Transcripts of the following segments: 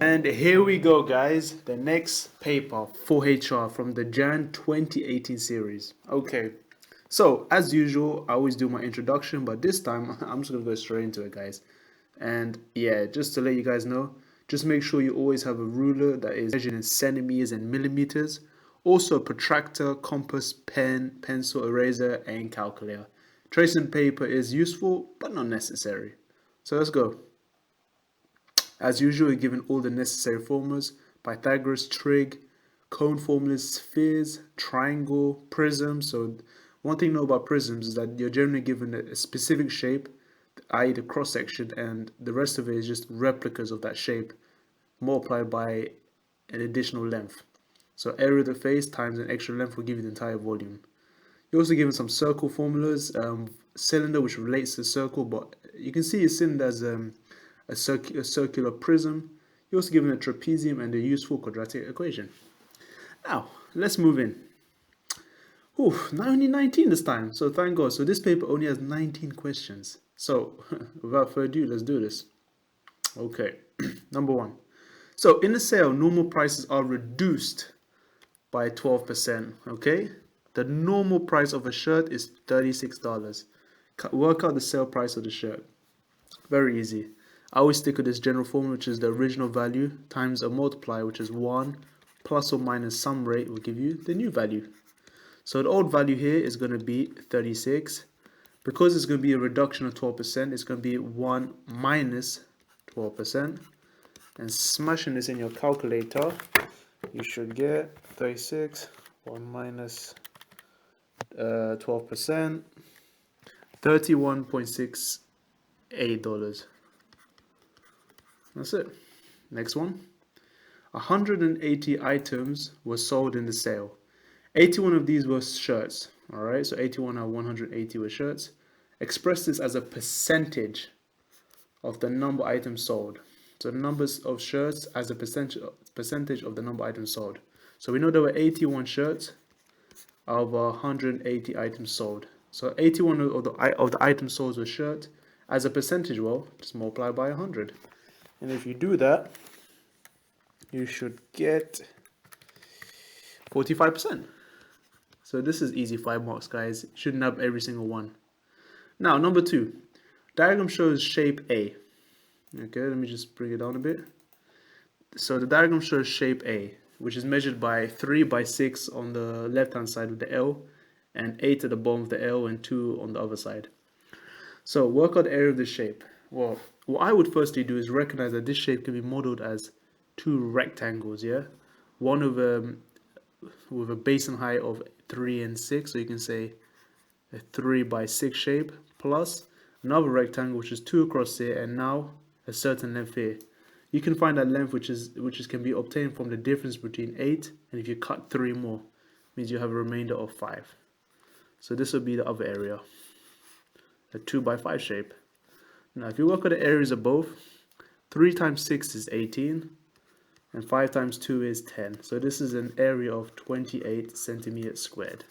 And here we go, guys. The next paper for HR from the Jan 2018 series. Okay, so as usual, I always do my introduction, but this time I'm just gonna go straight into it, guys. And yeah, just to let you guys know, just make sure you always have a ruler that is measured in centimeters and millimeters. Also, a protractor, compass, pen, pencil, eraser, and calculator. Tracing paper is useful, but not necessary. So let's go. As usual, we're given all the necessary formulas: Pythagoras, trig, cone formulas, spheres, triangle, prism. So one thing to know about prisms is that you're generally given a specific shape, i.e. the cross section, and the rest of it is just replicas of that shape multiplied by an additional length. So area of the face times an extra length will give you the entire volume. You're also given some circle formulas, cylinder, which relates to circle, but you can see a cylinder as a circular prism. You're also given a trapezium and a useful quadratic equation. Now, let's move in. Not only 19 this time, so thank God. So this paper only has 19 questions. So, without further ado, let's do this. Okay, number one. So, in a sale, normal prices are reduced by 12%, okay? The normal price of a shirt is $36. Work out the sale price of the shirt. Very easy. I always stick with this general formula, which is the original value times a multiplier, which is 1 plus or minus some rate will give you the new value. So the old value here is going to be 36. Because it's going to be a reduction of 12%, it's going to be 1 minus 12%. And smashing this in your calculator, you should get 36, 1 minus 12%, $31.68. That's it. Next one. 180 items were sold in the sale. 81 of these were shirts. Alright, so 81 out of 180 were shirts. Express this as a percentage of the number of items sold. So the numbers of shirts as a percentage of the number of items sold. So we know there were 81 shirts out of 180 items sold. So 81 of the items sold were shirts. As a percentage, well, just multiply by 100. And if you do that, you should get 45%. So this is easy 5 marks, guys. Shouldn't have every single one. Now, number 2. Diagram shows shape A. Okay, let me just bring it down a bit. So the diagram shows shape A, which is measured by 3 by 6 on the left-hand side of the L, and 8 at the bottom of the L, and 2 on the other side. So work out the area of the shape. Well, what I would firstly do is recognize that this shape can be modeled as 2 rectangles, yeah? One with a base and height of 3 and 6, so you can say a 3 by 6 shape, plus another rectangle which is 2 across here, and now a certain length here. You can find that length which can be obtained from the difference between 8, and if you cut 3 more, means you have a remainder of 5. So this will be the other area, a 2 by 5 shape. Now if you work with the areas of both, 3 times 6 is 18, and 5 times 2 is 10. So this is an area of 28 centimeters squared.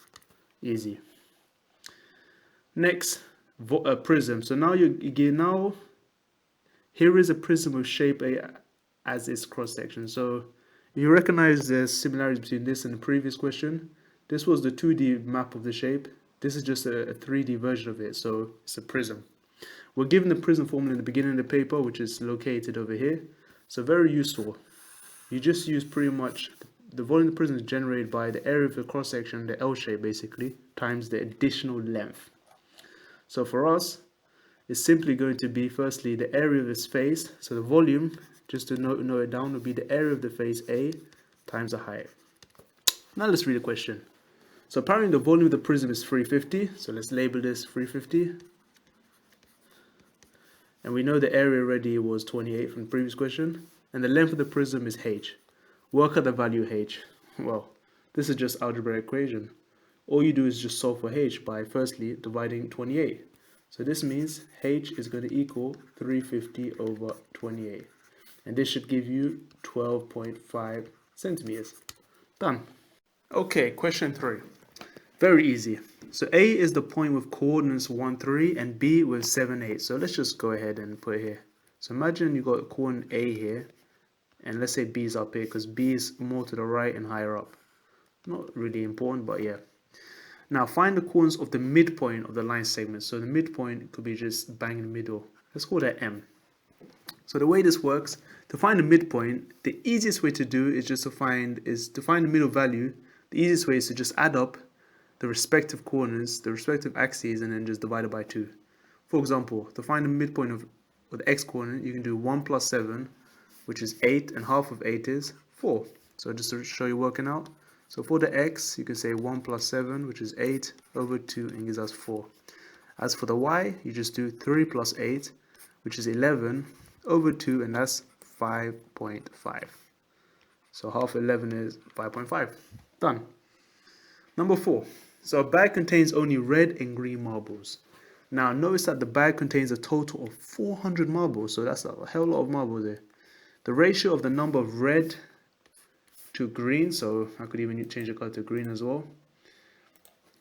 Easy. Next, a prism. So now here is a prism with shape A as its cross section. So you recognize the similarities between this and the previous question. This was the 2D map of the shape. This is just a 3D version of it. So it's a prism. We're given the prism formula in the beginning of the paper, which is located over here. So very useful. You just use pretty much the volume of the prism is generated by the area of the cross section, the L shape basically, times the additional length. So for us, it's simply going to be firstly the area of this face. So the volume, just to note it down, will be the area of the face A times the height. Now let's read the question. So apparently the volume of the prism is 350. So let's label this 350. And we know the area already was 28 from the previous question. And the length of the prism is h. Work out the value h. Well, this is just algebraic equation. All you do is just solve for h by firstly dividing 28. So this means h is going to equal 350 over 28. And this should give you 12.5 centimeters. Done. Okay, question 3. Very easy. So A is the point with coordinates 1, 3 and B with 7, 8. So let's just go ahead and put it here. So imagine you got coordinate A here and let's say B is up here because B is more to the right and higher up. Not really important, but yeah. Now find the corners of the midpoint of the line segment. So the midpoint could be just bang in the middle. Let's call that M. So the way this works, to find the midpoint, the easiest way to do is just to find the middle value. The easiest way is to just add up the respective corners, the respective axes, and then just divide it by 2. For example, to find the midpoint of the x coordinate, you can do 1 plus 7, which is 8, and half of 8 is 4. So just to show you working out. So for the x, you can say 1 plus 7, which is 8, over 2, and gives us 4. As for the y, you just do 3 plus 8, which is 11, over 2, and that's 5.5. So half 11 is 5.5. Done. Number 4. So a bag contains only red and green marbles. Now notice that the bag contains a total of 400 marbles, so that's a hell lot of marbles there. The ratio of the number of red to green, so I could even change the color to green as well,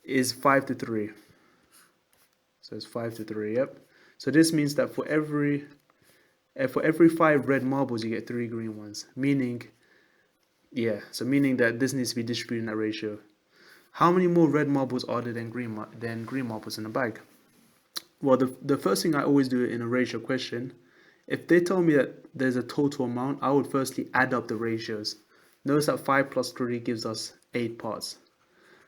is 5 to 3. So it's 5 to 3, yep. So this means that for every 5 red marbles, you get 3 green ones. Meaning that this needs to be distributed in that ratio. How many more red marbles are there than green marbles in a bag? Well, the first thing I always do in a ratio question, if they tell me that there's a total amount, I would firstly add up the ratios. Notice that 5 plus 3 gives us 8 parts.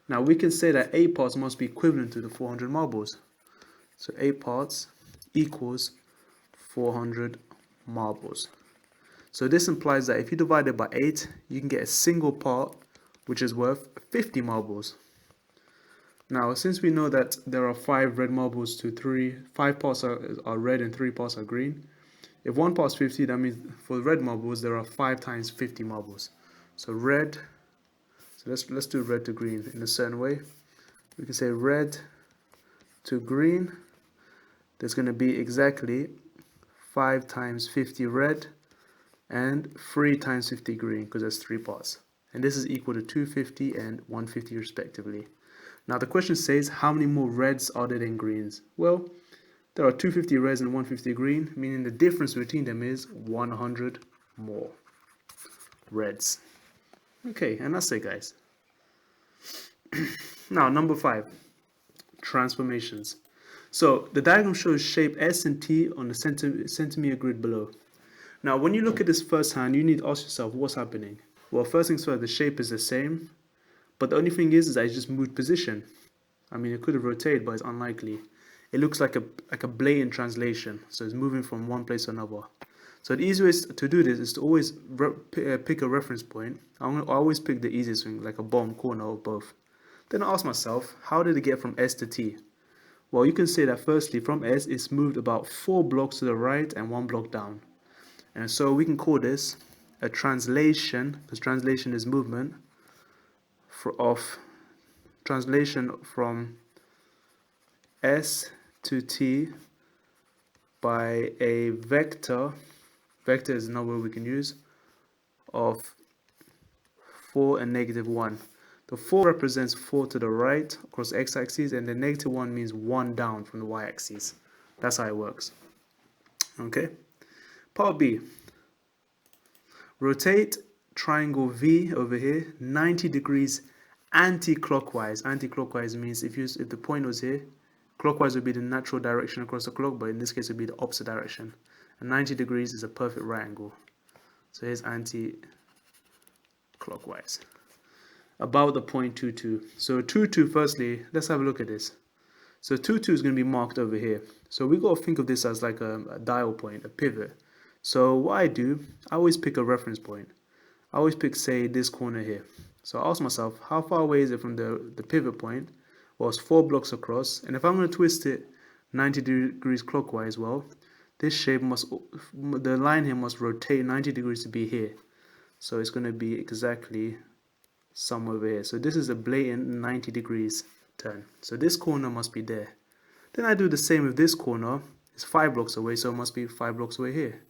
Now we can say that 8 parts must be equivalent to the 400 marbles. So 8 parts equals 400 marbles. So this implies that if you divide it by 8, you can get a single part which is worth 50 marbles. Now, since we know that there are 5 red marbles to 5 parts are red and 3 parts are green, if 1 part is 50, that means for the red marbles, there are 5 times 50 marbles. So red, so let's do red to green in a certain way. We can say red to green, there's going to be exactly 5 times 50 red and 3 times 50 green, because there's 3 parts. And this is equal to 250 and 150 respectively. Now the question says, how many more reds are there than greens? Well, there are 250 reds and 150 green, meaning the difference between them is 100 more reds. Okay, and that's it, guys. Now, number 5, transformations. So the diagram shows shape S and T on the centimeter grid below. Now, when you look at this firsthand, you need to ask yourself, what's happening? Well, first things first, the shape is the same, but the only thing is that it's just moved position. I mean, it could have rotated, but it's unlikely. It looks like a blatant translation, so it's moving from one place to another. So the easiest way to do this is to always pick a reference point. I always pick the easiest thing, like a bottom corner of both. Then I ask myself, how did it get from S to T? Well, you can say that firstly, from S, it's moved about 4 blocks to the right and 1 block down. And so we can call this a translation, because translation is movement, translation from S to T by a vector is another word we can use, of 4 and -1. The 4 represents 4 to the right across the x-axis, and the -1 means 1 down from the y-axis. That's how it works. Okay. Part B. Rotate triangle V over here 90 degrees anti-clockwise. Anti-clockwise means if the point was here, clockwise would be the natural direction across the clock, but in this case it would be the opposite direction. And 90 degrees is a perfect right angle. So here's anti-clockwise. About the point 2, 2. So 2, 2, firstly, let's have a look at this. So 2, 2 is going to be marked over here. So we got to think of this as like a dial point, a pivot. So what I do, I always pick a reference point. I always pick, say, this corner here. So I ask myself, how far away is it from the pivot point? Well, it's 4 blocks across. And if I'm going to twist it 90 degrees clockwise, well, this shape the line here must rotate 90 degrees to be here. So it's going to be exactly somewhere over here. So this is a blatant 90 degrees turn. So this corner must be there. Then I do the same with this corner. It's 5 blocks away, so it must be 5 blocks away here.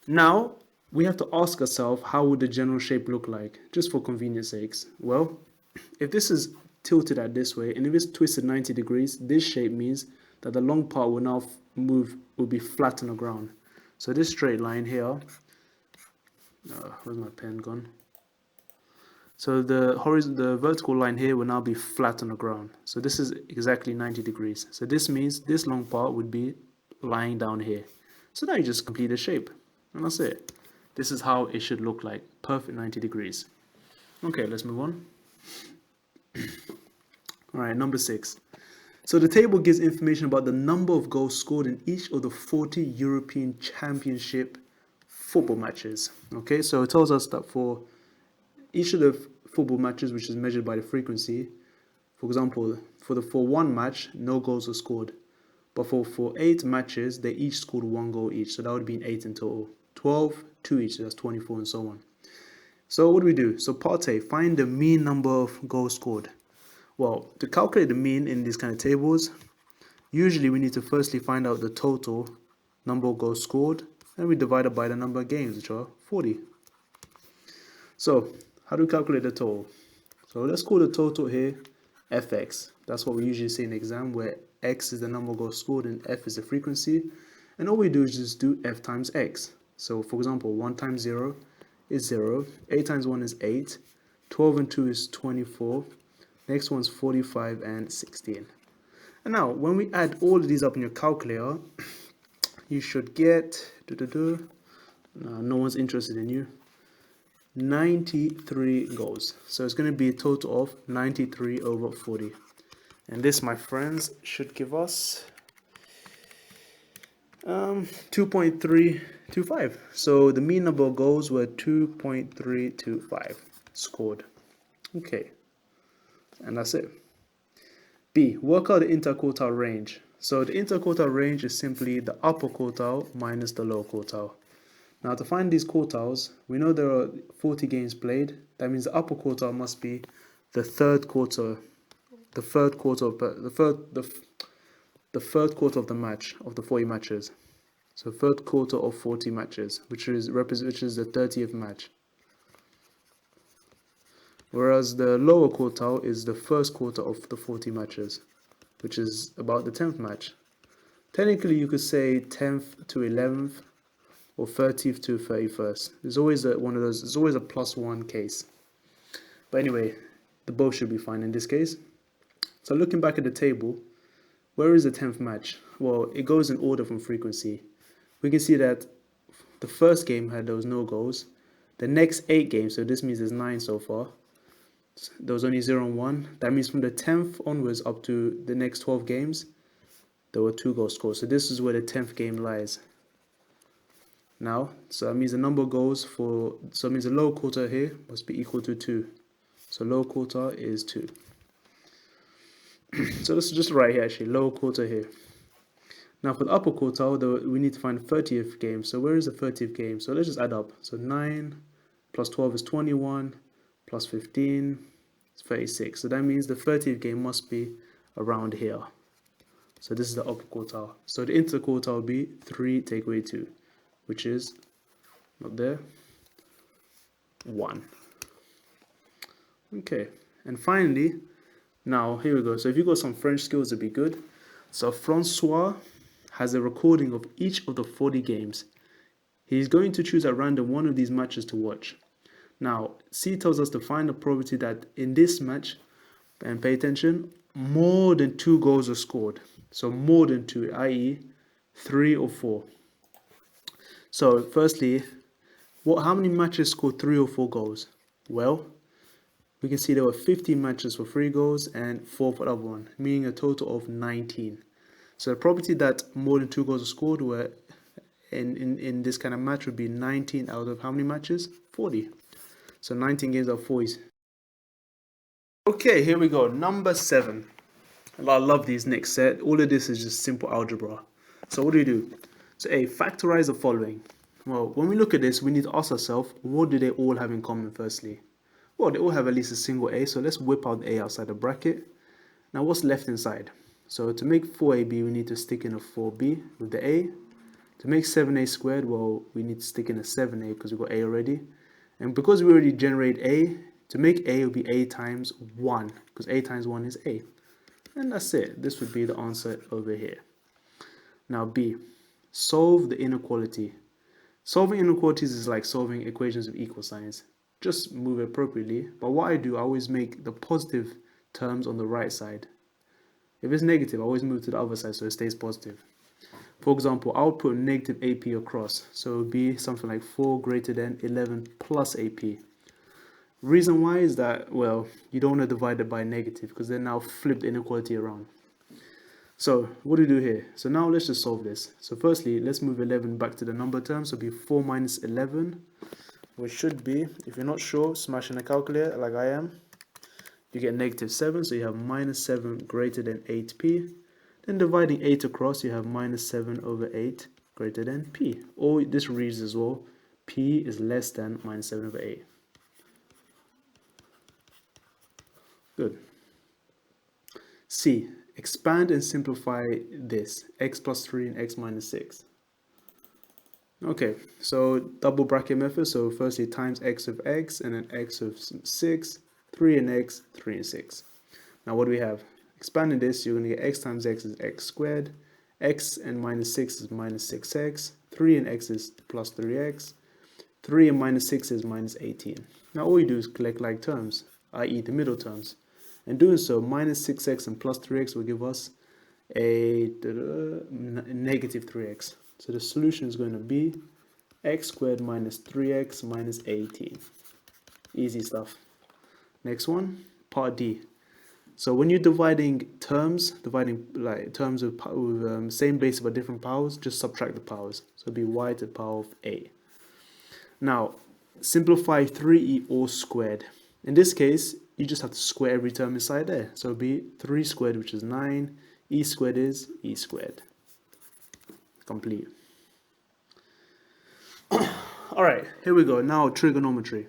Now, we have to ask ourselves, how would the general shape look like, just for convenience sakes? Well, if this is tilted at this way, and if it's twisted 90 degrees, this shape means that the long part will now will be flat on the ground. So this straight line here Where's my pen gone? So the vertical line here will now be flat on the ground. So this is exactly 90 degrees. So this means this long part would be lying down here. So now you just complete the shape. And that's it. This is how it should look like. Perfect 90 degrees. Okay, let's move on. Alright, number 6. So the table gives information about the number of goals scored in each of the 40 European Championship football matches. Okay, so it tells us that for each of the football matches, which is measured by the frequency, for example, for one match, no goals were scored. But for 8 matches, they each scored 1 goal each. So that would be 8 in total. 12, 2 each, so that's 24 and so on. So what do we do? So part A, find the mean number of goals scored. Well, to calculate the mean in these kind of tables, usually we need to firstly find out the total number of goals scored, and we divide it by the number of games, which are 40. So how do we calculate the total? So let's call the total here fx. That's what we usually say in the exam, where x is the number of goals scored and f is the frequency. And all we do is just do f times x. So for example, 1 times 0 is 0, 8 times 1 is 8, 12 and 2 is 24, next one's 45 and 16. And now, when we add all of these up in your calculator, you should get, no one's interested in you, 93 goals. So it's going to be a total of 93 over 40. And this, my friends, should give us 2.325. So the mean number of goals were 2.325 scored. Okay, and that's it. B, work out the interquartile range. So the interquartile range is simply the upper quartile minus the lower quartile. Now to find these quartiles, we know there are 40 games played. That means the upper quartile must be the third quarter of the third quarter of the match of the 40 matches. So third quarter of 40 matches, which is the 30th match. Whereas the lower quartile is the first quarter of the 40 matches, which is about the 10th match. Technically, you could say 10th to 11th or 30th to 31st. There's always one of those. There's always a +1 case. But anyway, the both should be fine in this case. So looking back at the table, where is the 10th match? Well, it goes in order from frequency. We can see that the first game there was no goals. The next 8 games, so this means there's 9 so far, there was only 0 and 1. That means from the 10th onwards up to the next 12 games, there were 2 goals scored. So this is where the 10th game lies. Now, so that means the number of goals so it means the lower quarter here must be equal to 2. So lower quarter is 2. So this is just right here actually, lower quarter here. Now for the upper quartile, we need to find the 30th game. So where is the 30th game? So let's just add up. So 9 plus 12 is 21, plus 15 is 36. So that means the 30th game must be around here. So this is the upper quartile. So the interquartile will be 3 take away 2, which is not there, 1. Okay, and finally, now here we go. So if you got some French skills, it'd be good. So Francois has a recording of each of the 40 games. He's going to choose at random one of these matches to watch. Now, C tells us to find the probability that in this match, and pay attention, more than 2 goals are scored. So more than 2, i.e. 3 or 4. So firstly, how many matches scored 3 or 4 goals? Well, we can see there were 15 matches for 3 goals and 4 for the other one, meaning a total of 19. So the probability that more than 2 goals are scored were in this kind of match would be 19 out of how many matches? 40. So 19 games out of 40. Okay, here we go. Number 7. I love these next set. All of this is just simple algebra. So what do? So A, factorize the following. Well, when we look at this, we need to ask ourselves, what do they all have in common firstly? Well, they all have at least a single A, so let's whip out the A outside the bracket. Now what's left inside? So to make 4AB, we need to stick in a 4B with the A. To make 7A squared, well, we need to stick in a 7A because we've got A already. And because we already generate A, to make A will be A times 1, because A times 1 is A. And that's it. This would be the answer over here. Now B, solve the inequality. Solving inequalities is like solving equations with equal signs. Just move appropriately, but what I do, I always make the positive terms on the right side. If it's negative, I always move to the other side so it stays positive. For example, I would put negative AP across, so it would be something like 4 greater than 11 plus AP. Reason why is that, well, you don't want to divide it by negative because then now flip the inequality around. So what do we do here? So now let's just solve this. So firstly, let's move 11 back to the number term, so it'll be 4 minus 11, which should be, if you're not sure, smash in a calculator like I am. You get negative 7, so you have minus 7 greater than 8p. Then dividing 8 across, you have minus 7 over 8 greater than p. Or this reads as well, p is less than minus 7 over 8. Good. C. Expand and simplify this, x plus 3 and x minus 6. Okay, so double bracket method. So firstly times x of x and then x of 6, 3 and x, 3 and 6. Now what do we have? Expanding this, you're going to get x times x is x squared, x and minus 6 is minus 6x, 3 and x is plus 3x, 3 and minus 6 is minus 18. Now all you do is collect like terms, i.e. the middle terms. And doing so, minus 6x and plus 3x will give us a negative 3x. So the solution is going to be x squared minus 3x minus 18. Easy stuff. Next one, part D. So when you're dividing terms, like terms with same base but different powers, just subtract the powers. So it'll be y to the power of a. Now, simplify 3e all squared. In this case, you just have to square every term inside there. So it'll be 3 squared, which is 9. E squared is e squared. Complete. Alright, here we go. Now trigonometry.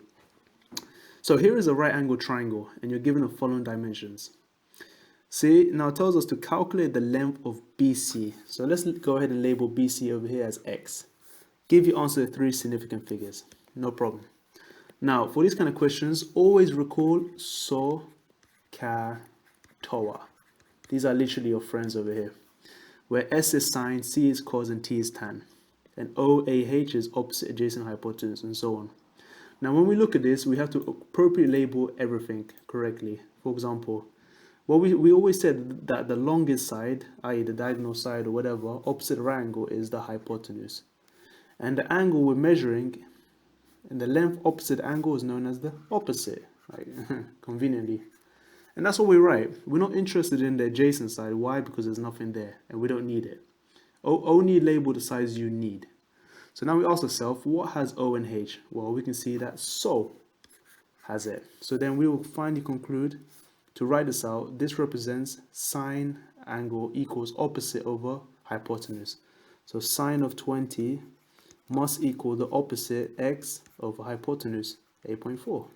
So here is a right angle triangle and you're given the following dimensions. See, now it tells us to calculate the length of BC. So let's go ahead and label BC over here as X. Give your answer to 3 significant figures. No problem. Now, for these kind of questions, always recall SO, CA, TOA. These are literally your friends over here. Where S is sine, C is cos, and T is tan. And OAH is opposite, adjacent, hypotenuse, and so on. Now, when we look at this, we have to appropriately label everything correctly. For example, well, we always said that the longest side, i.e. the diagonal side or whatever, opposite right angle is the hypotenuse. And the angle we're measuring, and the length opposite angle is known as the opposite, right? Conveniently. And that's what we write. We're not interested in the adjacent side. Why? Because there's nothing there and we don't need it. Only label the sides you need. So now we ask ourselves, what has O and H? Well, we can see that SO has it. So then we will finally conclude to write this out. This represents sine angle equals opposite over hypotenuse. So sine of 20 must equal the opposite x over hypotenuse, 8.4.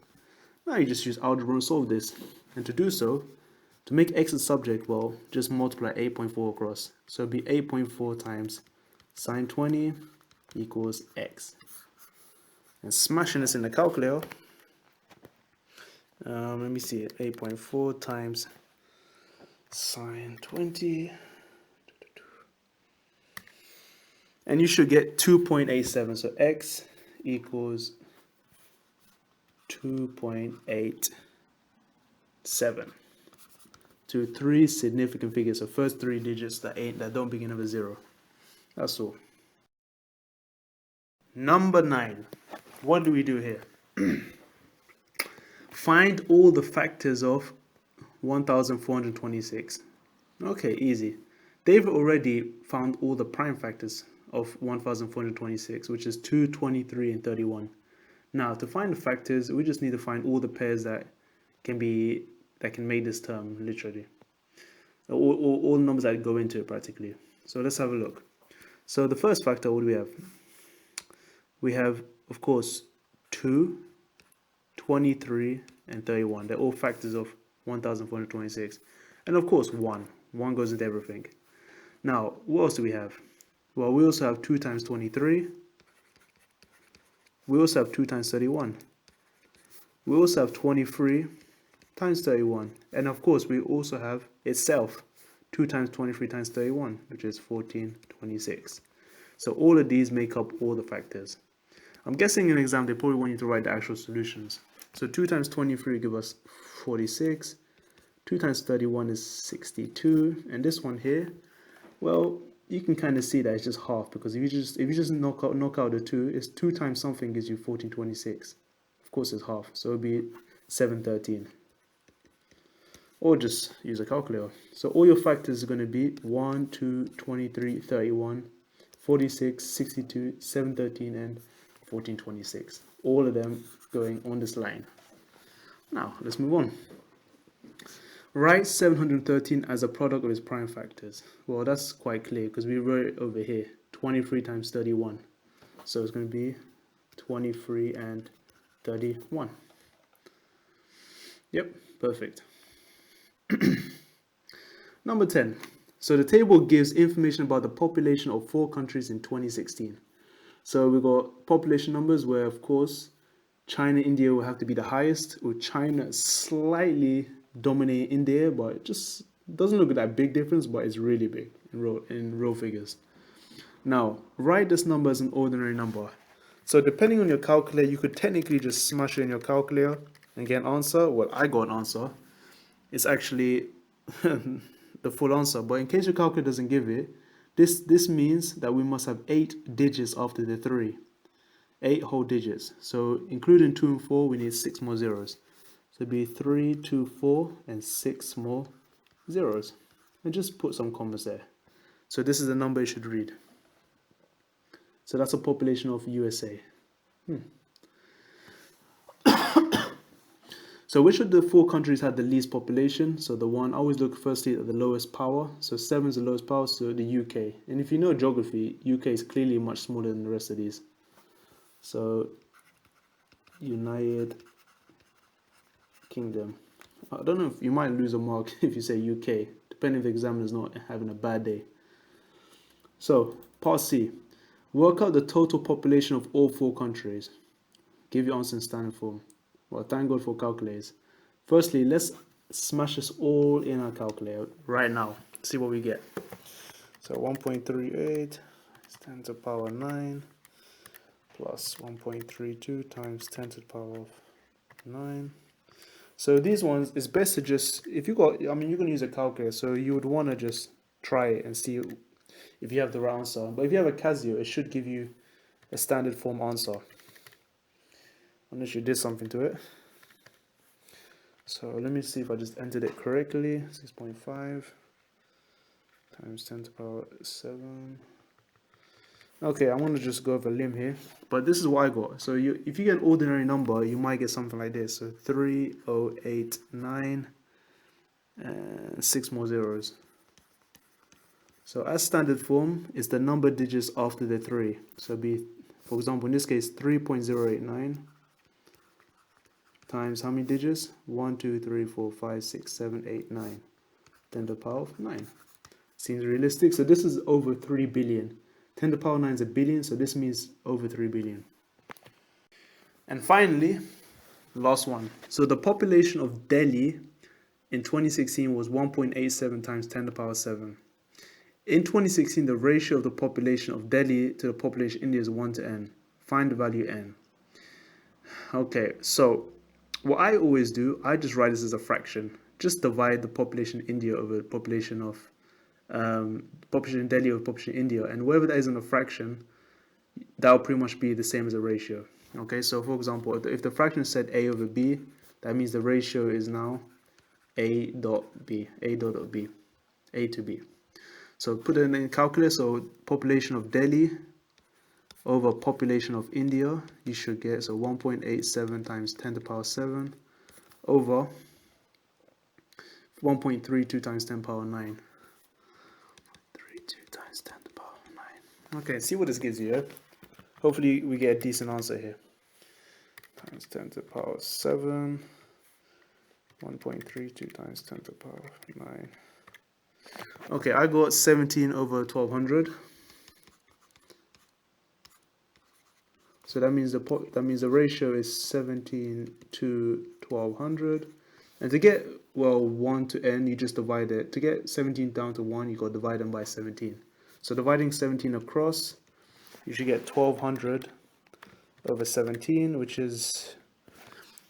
Now you just use algebra and solve this. And to do so, to make x a subject, well, just multiply 8.4 across. So it'll be 8.4 times sine 20 equals x. And smashing this in the calculator, let me see it, 8.4 times sine 20. And you should get 2.87. So x equals 2.87 to 3 significant figures. So first 3 digits that don't begin with a 0. That's all. Number 9. What do we do here? Find all the factors of 1426. Okay, easy. They've already found all the prime factors of 1426, which is 2, 23, and 31. Now, to find the factors, we just need to find all the pairs that can make this term, literally. All numbers that go into it, practically. So let's have a look. So the first factor, what do we have? We have, of course, 2, 23, and 31. They're all factors of 1426. And of course, 1. 1 goes into everything. Now, what else do we have? Well, we also have 2 times 23. We also have 2 times 31. We also have 23 times 31. And of course, we also have itself 2 times 23 times 31, which is 1426. So all of these make up all the factors. I'm guessing in an exam they probably want you to write the actual solutions. So 2 times 23 give us 46. 2 times 31 is 62. And this one here, well, you can kind of see that it's just half, because if you just knock out the 2, it's 2 times something gives you 1426. Of course it's half, so it'll be 713. Or just use a calculator. So all your factors are going to be 1, 2, 23, 31, 46, 62, 713, and 1426. All of them going on this line. Now, let's move on. Write 713 as a product of its prime factors. Well, that's quite clear because we wrote it over here. 23 times 31. So it's going to be 23 and 31. Yep, perfect. Number 10. So the table gives information about the population of 4 countries in 2016. So we've got population numbers where, of course, China, India will have to be the highest, with China slightly dominating India, but it just doesn't look at that big difference, but it's really big in real figures. Now, write this number as an ordinary number. So depending on your calculator, you could technically just smash it in your calculator and get an answer. Well, I got an answer. It's actually the full answer, but in case your calculator doesn't give it, this means that we must have 8 digits after the 3. 8 whole digits. So including 2 and 4, we need 6 more zeros. So it'd be 3, 2, 4, and 6 more zeros. And just put some commas there. So this is the number you should read. So that's a population of USA. So which of the 4 countries had the least population? So the one, I always look firstly at the lowest power. So 7 is the lowest power, so the UK. And if you know geography, UK is clearly much smaller than the rest of these. So United Kingdom. I don't know if you might lose a mark if you say UK, depending if the examiner's not having a bad day. So part C. Work out the total population of all 4 countries. Give your answer in standard form. Well, thank God for calculators. Firstly, let's smash this all in our calculator right now. See what we get. So 1.38 is 10 to the power 9 plus 1.32 times 10 to the power of 9. So these ones, it's best to just, if you got, I mean, you're going to use a calculator, so you would want to just try it and see if you have the right answer. But if you have a Casio, it should give you a standard form answer, unless you did something to it. So let me see if I just entered it correctly. 6.5 times 10 to the power 7. Okay, I'm going to just go over a limb here, but this is what I got. So if you get an ordinary number, you might get something like this. So 3089 and 6 more zeros. So as standard form, is the number digits after the 3. So be, for example, in this case, 3.089 times how many digits? 1, 2, 3, 4, 5, 6, 7, 8, 9. 10 to the power of 9. Seems realistic. So this is over 3 billion. 10 to the power 9 is a billion, so this means over 3 billion. And finally, last one. So the population of Delhi in 2016 was 1.87 times 10 to the power 7. In 2016, the ratio of the population of Delhi to the population of India is 1 to n. Find the value n. Okay, so what I always do, I just write this as a fraction. Just divide the population of India over the population of population in Delhi over population in India, and wherever that is in a fraction, that will pretty much be the same as a ratio. Okay, so for example, if the fraction is said a over b, that means the ratio is now a dot b, a dot b, a to b. So put it in calculus. So population of Delhi over population of India, you should get, so 1.87 times 10 to the power 7 over 1.32 times 10 to the power 9. 32 times 10 to the power 9. Okay, see what this gives you. Yeah? Hopefully we get a decent answer here. Times 10 to the power 7. 1.32 times 10 to the power 9. Okay, I got 17 over 1200. So that means the ratio is 17 to 1200. And to get, well, 1 to n, you just divide it. To get 17 down to 1, you got to divide them by 17. So dividing 17 across, you should get 1200 over 17, which is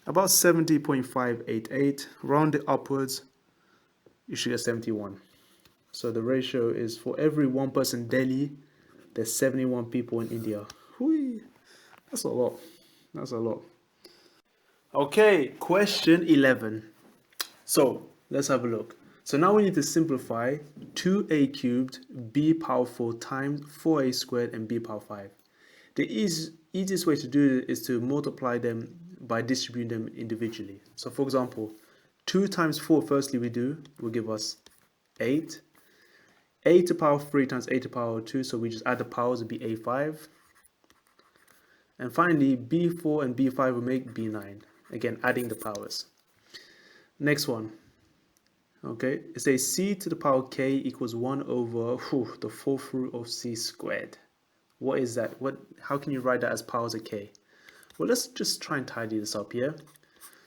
about 70.588. Round it upwards, you should get 71. So the ratio is for every one person Delhi, there's 71 people in India. Whee! That's a lot. That's a lot. Okay, question 11. So let's have a look. So now we need to simplify 2a cubed b power 4 times 4a squared and b power 5. The easiest way to do it is to multiply them by distributing them individually. So for example, 2 times 4 firstly will give us 8. A to the power 3 times a to the power 2, so we just add the powers, it'll be a5. And finally, b4 and b5 will make b9. Again, adding the powers. Next one. Okay, it says c to the power k equals 1 over the fourth root of c squared. What is that? How can you write that as powers of k? Well, let's just try and tidy this up here.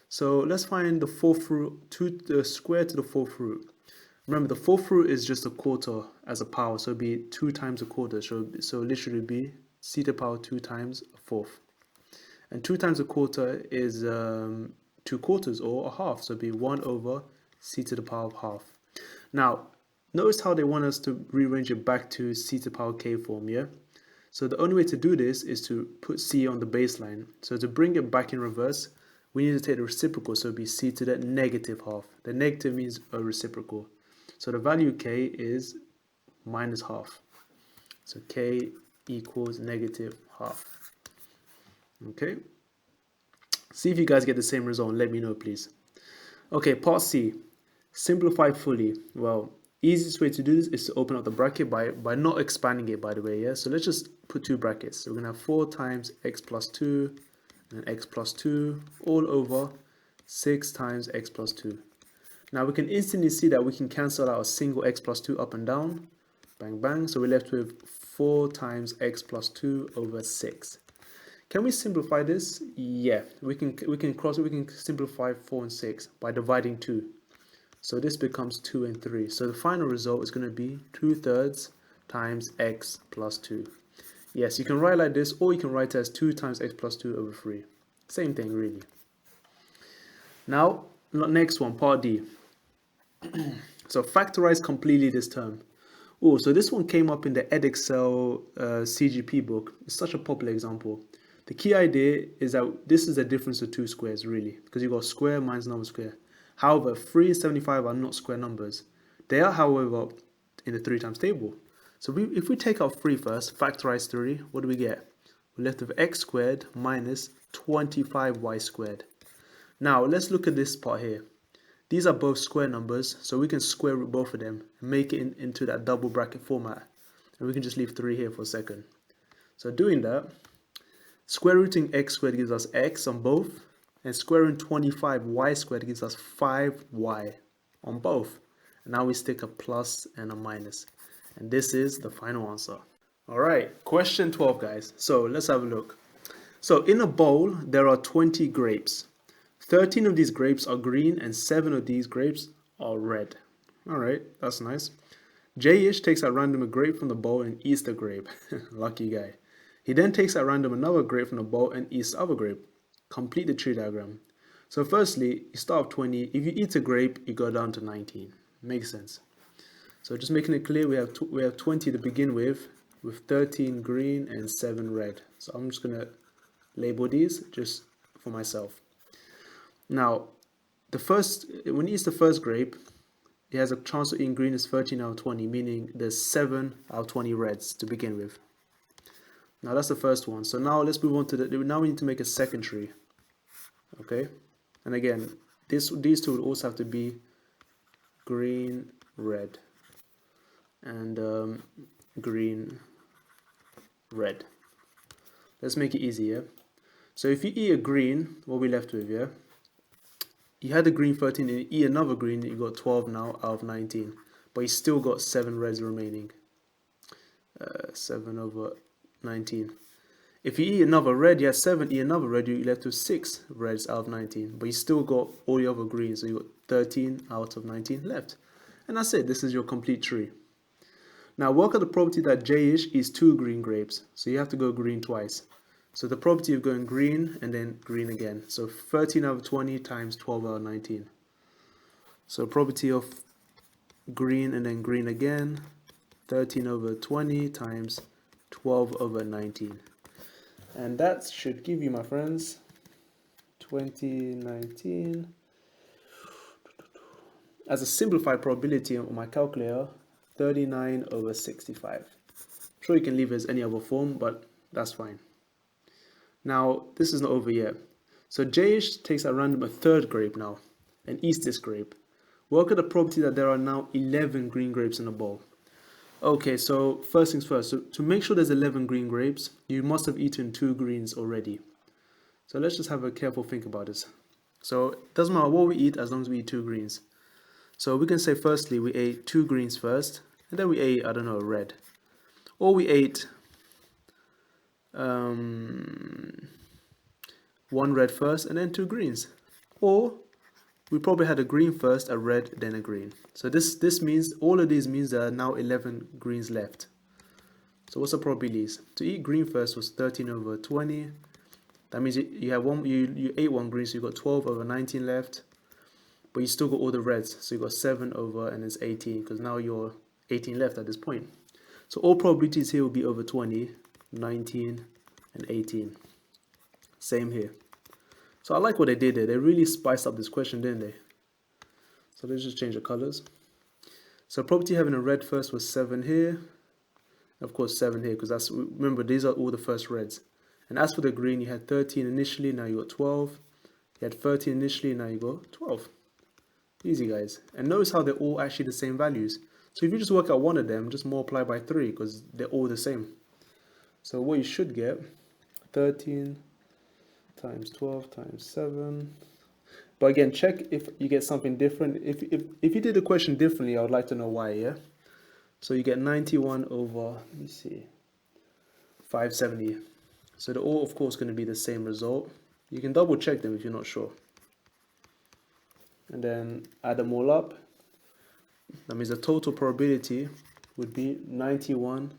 So let's find the fourth root, the square to the fourth root. Remember, the fourth root is just a quarter as a power, so it'd be 2 times a quarter. So literally be c to the power 2 times a fourth. And 2 times a quarter is 2 quarters or a half, so it'd be 1 over c to the power of half. Now, notice how they want us to rearrange it back to c to the power k form, yeah? So the only way to do this is to put c on the baseline. So to bring it back in reverse, we need to take the reciprocal, so it'd be c to the negative half. The negative means a reciprocal. So the value k is minus half. So k equals negative half. Okay? See if you guys get the same result and let me know, please. Okay, part C. Simplify fully. Well, easiest way to do this is to open up the bracket by not expanding it, by the way, yeah? So let's just put 2 brackets. So we're going to have 4 times x plus 2 and x plus 2 all over 6 times x plus 2. Now we can instantly see that we can cancel out a single x plus 2 up and down. Bang, bang. So we're left with 4 times x plus 2 over 6. Can we simplify this? Yeah, we can simplify 4 and 6 by dividing 2. So this becomes 2 and 3. So the final result is going to be 2/3 times x plus 2. Yes, you can write like this, or you can write it as 2 times x plus 2 over 3. Same thing, really. Now, next one, part D. So factorize completely this term. Oh, so this one came up in the Edexcel CGP book. It's such a popular example. The key idea is that this is the difference of 2 squares, really, because you've got square minus another square. However, 3 and 75 are not square numbers. They are, however, in the 3 times table. So if we take out 3 first, factorize 3, what do we get? We're left with x squared minus 25y squared. Now, let's look at this part here. These are both square numbers, so we can square root both of them and make it into that double bracket format. And we can just leave 3 here for a second. So doing that, square rooting x squared gives us x on both, and square rooting 25y squared gives us 5y on both. And now we stick a plus and a minus. And this is the final answer. Alright, question 12, guys. So let's have a look. So in a bowl, there are 20 grapes. 13 of these grapes are green and 7 of these grapes are red. Alright, that's nice. Jayish takes at random a grape from the bowl and eats the grape. Lucky guy. He then takes at random another grape from the bowl and eats the other grape. Complete the tree diagram. So firstly, you start with 20. If you eat a grape, you go down to 19. Makes sense. So just making it clear, we have 20 to begin with 13 green and 7 red. So I'm just going to label these just for myself. Now, when he eats the first grape, he has a chance of eating green is 13 out of 20, meaning there's 7 out of 20 reds to begin with. Now that's the first one. So now let's move on to now we need to make a second tree. Okay, and again, these two would also have to be green, red, and green, red. Let's make it easier. So if you eat a green, what are we left with? Yeah. You had a green 13 and you eat another green, you got 12 now out of 19. But you still got 7 reds remaining. 7 over 19. If you eat another red, you had 7, eat another red, you're left with 6 reds out of 19. But you still got all the other greens, so you got 13 out of 19 left. And that's it, this is your complete tree. Now work out the property that Jayish is 2 green grapes. So you have to go green twice. So the probability of going green and then green again. So 13 over 20 times 12 over 19. So probability of green and then green again, 13 over 20 times 12 over 19. And that should give you, my friends, 2019. As a simplified probability on my calculator, 39 over 65. I'm sure you can leave it as any other form, but that's fine. Now, this is not over yet. So Jayish takes at random a third grape now, and eats this grape. Work at the probability that there are now 11 green grapes in the bowl. Okay, so first things first. So to make sure there's 11 green grapes, you must have eaten 2 greens already. So let's just have a careful think about this. So it doesn't matter what we eat as long as we eat 2 greens. So we can say firstly we ate 2 greens first, and then we ate, I don't know, red. Or we ate 1 red first and then 2 greens. Or we probably had a green first, a red, then a green. So this means, all of these means there are now 11 greens left. So what's the probabilities? To eat green first was 13 over 20. That means you have you ate 1 green, so you got 12 over 19 left. But you still got all the reds, so you got 7 over and it's 18, because now you're 18 left at this point. So all probabilities here will be over 20, 19, and 18. Same here. So I like what they did there. They really spiced up this question, didn't they? So let's just change the colors. So probability having a red first was 7 here. Of course 7 here, because that's, remember, these are all the first reds. And as for the green, you had 13 initially, now you got 12. You had 13 initially, now you got 12. Easy, guys. And notice how they're all actually the same values. So if you just work out one of them, just multiply by 3, because they're all the same. So what you should get, 13 times 12 times 7. But again, check if you get something different. If you did the question differently, I would like to know why, yeah? So you get 91 over, let me see, 570. So they're all, of course, going to be the same result. You can double check them if you're not sure. And then add them all up. That means the total probability would be 91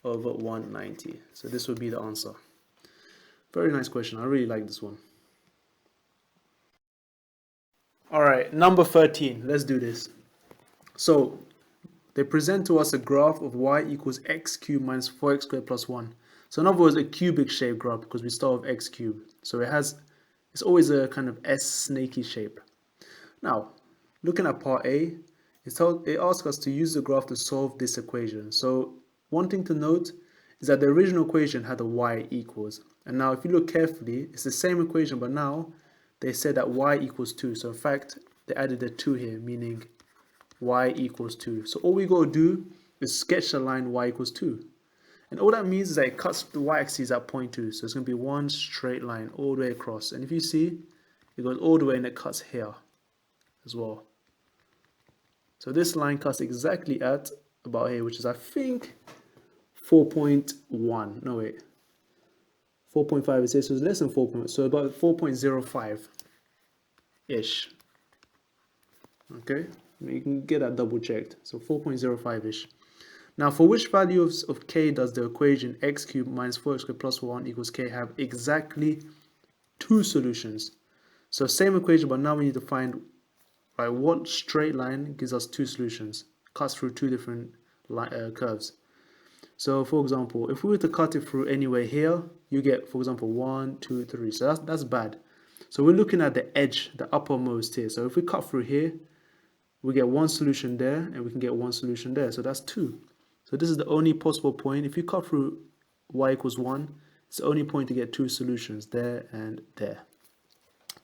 over 190. So this would be the answer. Very nice question. I really like this one. All right, number 13. Let's do this. So they present to us a graph of y equals x cubed minus 4x squared plus 1. So in other words, a cubic shaped graph, because we start with x cubed. So it's always a kind of S snaky shape. Now, looking at part A, it asks us to use the graph to solve this equation. So one thing to note is that the original equation had a y equals. And now if you look carefully, it's the same equation, but now they said that y equals 2. So in fact, they added a 2 here, meaning y equals 2. So all we got to do is sketch the line y equals 2. And all that means is that it cuts the y-axis at point 2. So it's going to be one straight line all the way across. And if you see, it goes all the way and it cuts here as well. So this line cuts exactly at about here, which is, I think, 4.1. No, wait. 4.5 is here, so it's less than 4. So about 4.05-ish. Okay, you can get that double checked. So 4.05-ish. Now, for which value of k does the equation x cubed minus 4x squared plus 1 equals k have exactly 2 solutions? So same equation, but now we need to find what straight line gives us 2 solutions, cuts through 2 different curves. So for example, if we were to cut it through anywhere here, you get, for example, 1, 2, 3. So that's bad. So we're looking at the edge, the uppermost here. So if we cut through here, we get 1 solution there, and we can get 1 solution there. So that's 2. So this is the only possible point. If you cut through y equals 1, it's the only point to get 2 solutions, there and there.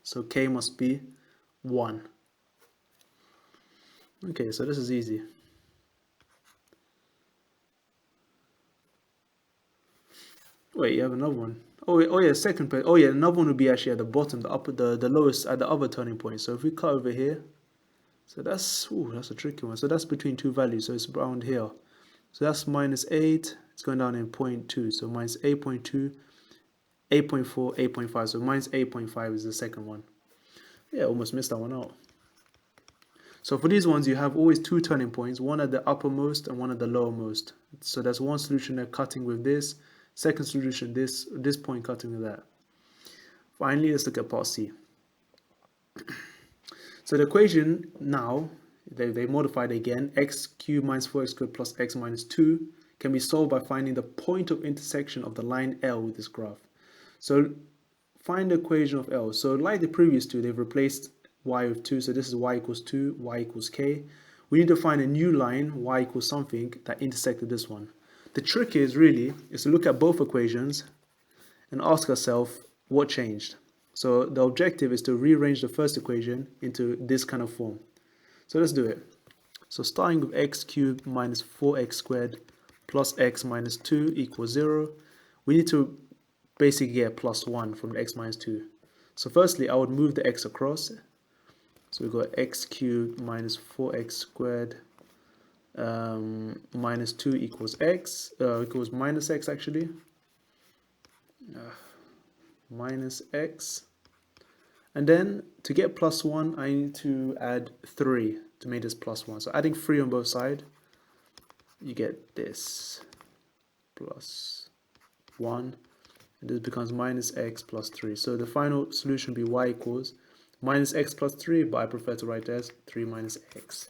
So k must be 1. Okay, so this is easy. Wait, you have another one. Oh yeah, second place. Oh yeah, another one would be actually at the bottom, the lowest at the other turning point. So if we cut over here, so that's a tricky one. So that's between 2 values, so it's around here. So that's minus 8. It's going down in 0.2. So minus 8.2, 8.4, 8.5. So minus 8.5 is the second one. Yeah, almost missed that one out. So for these ones, you have always 2 turning points, one at the uppermost and one at the lowermost. So there's 1 solution there cutting with this, Second solution, this point cutting with that. Finally, let's look at part C. So the equation now, they modified again, x cubed minus 4x squared plus x minus 2 can be solved by finding the point of intersection of the line L with this graph. So find the equation of L. So like the previous two, they've replaced y with 2. So this is y equals 2, y equals k. We need to find a new line, y equals something, that intersected this one. The trick is to look at both equations and ask ourselves what changed. So the objective is to rearrange the first equation into this kind of form. So let's do it. So starting with x cubed minus 4x squared plus x minus 2 equals 0, we need to basically get plus 1 from the x minus 2. So firstly, I would move the x across. So we got x cubed minus 4x squared minus 2 equals x, equals minus x actually. Minus x. And then to get plus 1, I need to add 3 to make this plus 1. So adding 3 on both sides, you get this plus 1. And this becomes minus x plus 3. So the final solution will be y equals minus x plus 3, but I prefer to write it as 3 minus x.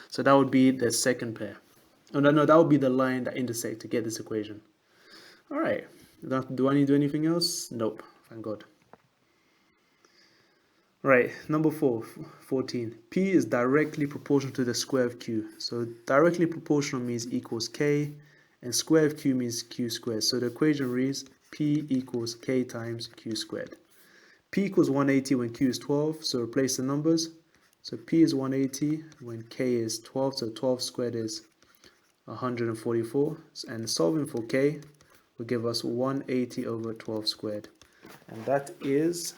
So that would be the second pair. Oh, no, that would be the line that intersects to get this equation. All right. Do I need to do anything else? Nope. Thank God. Right, number 14. P is directly proportional to the square of Q. So directly proportional means equals K, and square of Q means Q squared. So the equation reads P equals K times Q squared. P equals 180 when Q is 12, so replace the numbers. So P is 180 when K is 12, so 12 squared is 144. And solving for K will give us 180 over 12 squared. And that is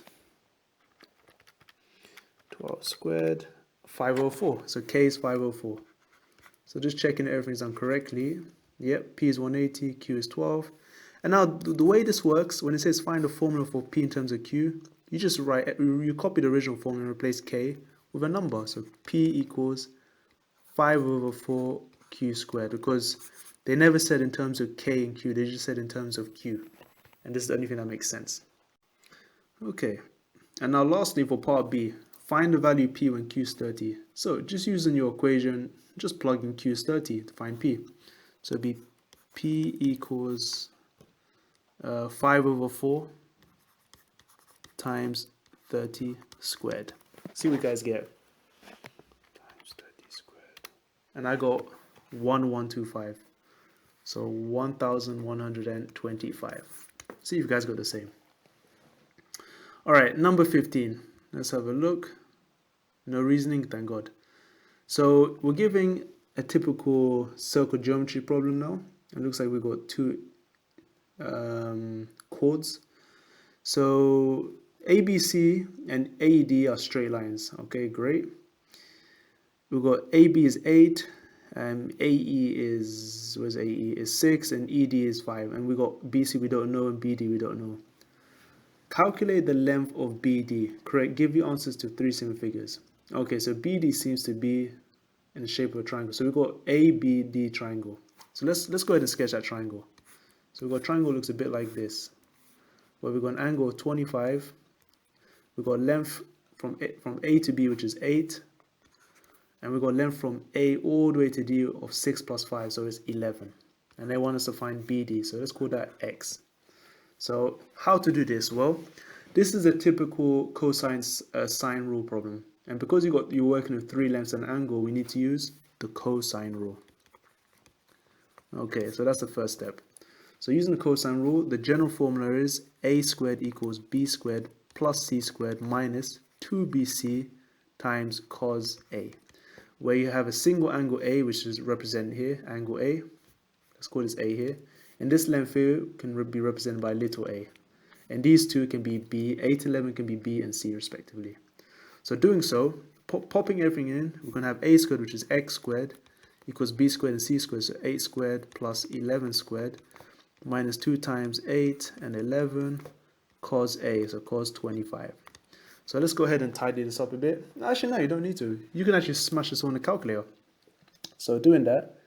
12 squared, 504. So K is 504. So just checking everything's done correctly. Yep, P is 180, Q is 12. And now the way this works, when it says find the formula for P in terms of Q, you copy the original formula and replace K with a number. So P equals 5 over 4 Q squared, because they never said in terms of K and Q, they just said in terms of Q. And this is the only thing that makes sense. Okay, and now lastly for part B, find the value P when Q is 30. So just using your equation, just plug in Q is 30 to find P. So it'd be P equals 5 over 4 times 30 squared. See what you guys get. Times 30 squared. And I got 1125. So 1125. See if you guys got the same. Alright, number 15. Let's have a look. No reasoning, thank God. So we're giving a typical circle geometry problem now. It looks like we've got two chords. So ABC and AD are straight lines. Okay, great. We've got AB is 8, AE is, where's AE? Is 6, and ED is 5. And we got BC we don't know, and BD we don't know. Calculate the length of BD. Correct. Give your answers to 3 similar figures. Okay, so BD seems to be in the shape of a triangle. So we've got ABD triangle. So let's go ahead and sketch that triangle. So we've got a triangle looks a bit like this, where we've got an angle of 25. We've got length from A to B, which is 8. And we've got length from A all the way to D of 6 plus 5, so it's 11. And they want us to find BD, so let's call that X. So how to do this? Well, this is a typical cosine sine rule problem. And because you're working with 3 lengths and an angle, we need to use the cosine rule. Okay, so that's the first step. So using the cosine rule, the general formula is a squared equals b squared plus c squared minus 2bc times cos a, where you have a single angle A, which is represented here, angle A. Let's call this A here. And this length here can be represented by little a. And these two can be B, 8 and 11 can be B and C respectively. So doing so, popping everything in, we're going to have a squared, which is x squared, equals b squared and c squared, so 8 squared plus 11 squared, minus 2 times 8 and 11, cos a, so cos 25. So let's go ahead and tidy this up a bit. Actually, no, you don't need to. You can actually smash this on the calculator. So doing that,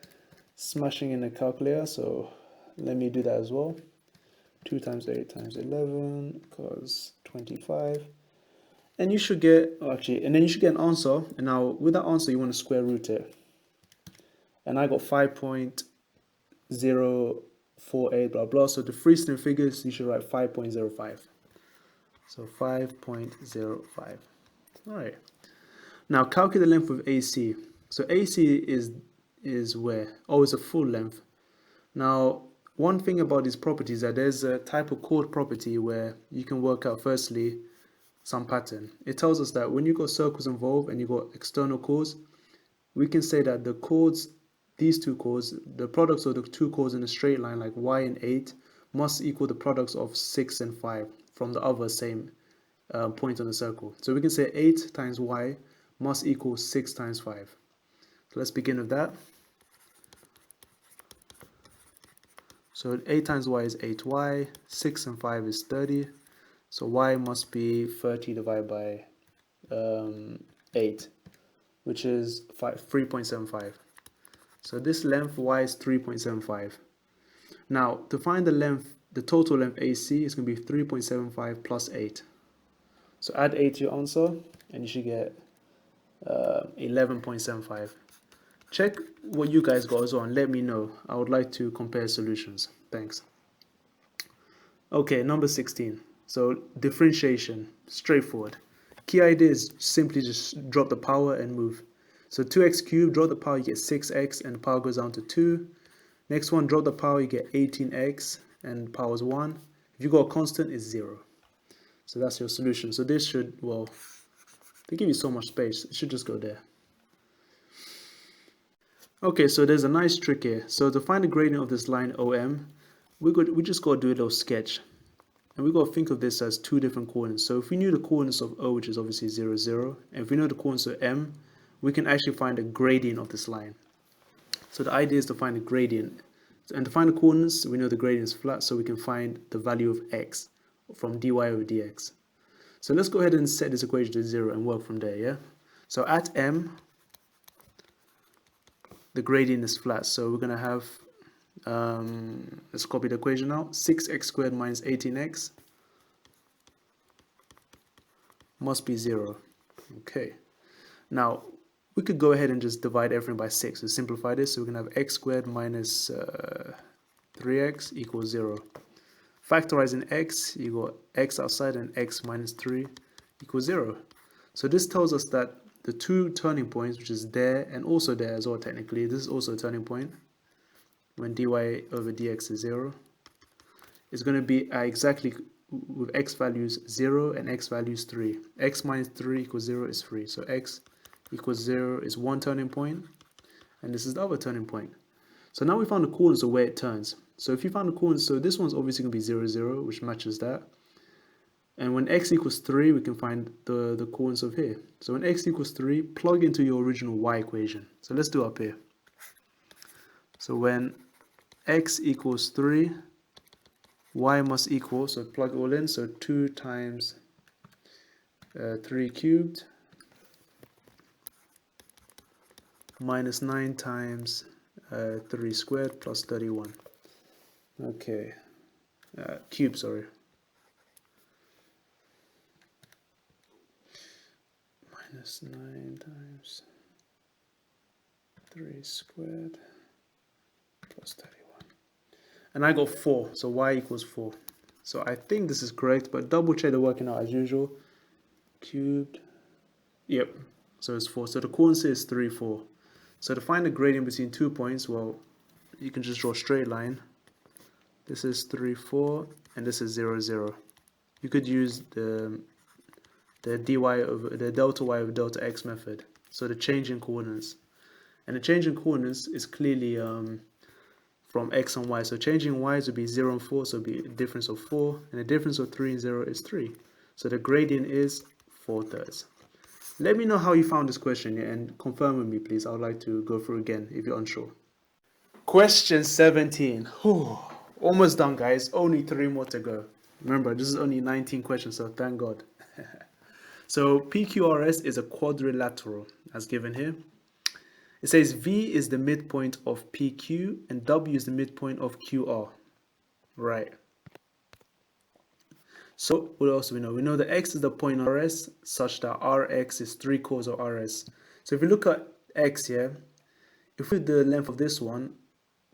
smashing in the calculator, so let me do that as well. 2 times 8 times 11 cos 25. And you should get, actually, and then you should get an answer. And now with that answer, you want to square root it. And I got 5.048, blah, blah. So the freestanding figures, you should write 5.05. So 5.05. All right. Now calculate the length of AC. So AC is where? Oh, it's a full length. Now, one thing about these properties is that there's a type of chord property where you can work out firstly some pattern. It tells us that when you got circles involved and you got external chords, we can say that the chords, these two chords, the products of the two chords in a straight line like y and 8 must equal the products of 6 and 5 from the other same point on the circle. So we can say 8 times y must equal 6 times 5. So let's begin with that. So 8 times y is 8y, 6 and 5 is 30. So y must be 30 divided by 8, which is 3.75. So this length y is 3.75. Now, to find the length, the total length AC is going to be 3.75 plus 8. So add 8 to your answer, and you should get 11.75. Check what you guys got as well and let me know. I would like to compare solutions. Thanks. Okay, number 16. So differentiation, straightforward. Key idea is simply just drop the power and move. So 2x cubed, drop the power, you get 6x and the power goes down to 2. Next one, drop the power, you get 18x and power is 1. If you got a constant, it's 0. So that's your solution. So this should, well, they give you so much space, it should just go there. Okay, so there's a nice trick here. So to find the gradient of this line OM, we just got to do a little sketch. And we got to think of this as two different coordinates. So if we knew the coordinates of O, which is obviously 0, 0, and if we know the coordinates of M, we can actually find the gradient of this line. So the idea is to find the gradient. And to find the coordinates, we know the gradient is flat, so we can find the value of x from dy over dx. So let's go ahead and set this equation to 0 and work from there, yeah? So at M, the gradient is flat, so we're going to have, let's copy the equation now, 6x squared minus 18x must be 0. Okay, now we could go ahead and just divide everything by 6 to simplify this. So we're going to have x squared minus 3x equals 0. Factorizing x, you got x outside and x minus 3 equals 0. So this tells us that the two turning points, which is there and also there as well technically, this is also a turning point when dy over dx is 0, is going to be exactly with x values 0 and x values 3. X minus 3 equals 0 is 3. So x equals 0 is one turning point, and this is the other turning point. So now we found the coordinates of where it turns. So if you found the coordinates, so this one's obviously going to be 0, 0, which matches that. And when x equals 3, we can find the coordinates of here. So when x equals 3, plug into your original y equation. So let's do it up here. So when x equals 3, y must equal, so plug it all in, so 2 times 3 cubed minus 9 times 3 squared plus 31. Okay, cube, sorry. Minus 9 times 3 squared plus 31. And I got 4, so y equals 4. So I think this is correct, but double check the working out as usual. Cubed, yep, so it's 4. So the coordinate is 3, 4. So to find the gradient between 2 points, well, you can just draw a straight line. This is 3, 4, and this is 0, 0. You could use the dy over the delta y over delta x method. So the change in coordinates. And the change in coordinates is clearly from x and y. So changing y's would be 0 and 4, so it would be a difference of 4. And the difference of 3 and 0 is 3. So the gradient is 4/3. Let me know how you found this question and confirm with me, please. I would like to go through again if you're unsure. Question 17. Whew. Almost done, guys. Only 3 more to go. Remember, this is only 19 questions, so thank God. So PQRS is a quadrilateral, as given here. It says V is the midpoint of PQ and W is the midpoint of QR. Right. So what else do we know? We know that x is the point on Rs such that Rx is 3/4 of Rs. So if you look at x here, if we do the length of this one,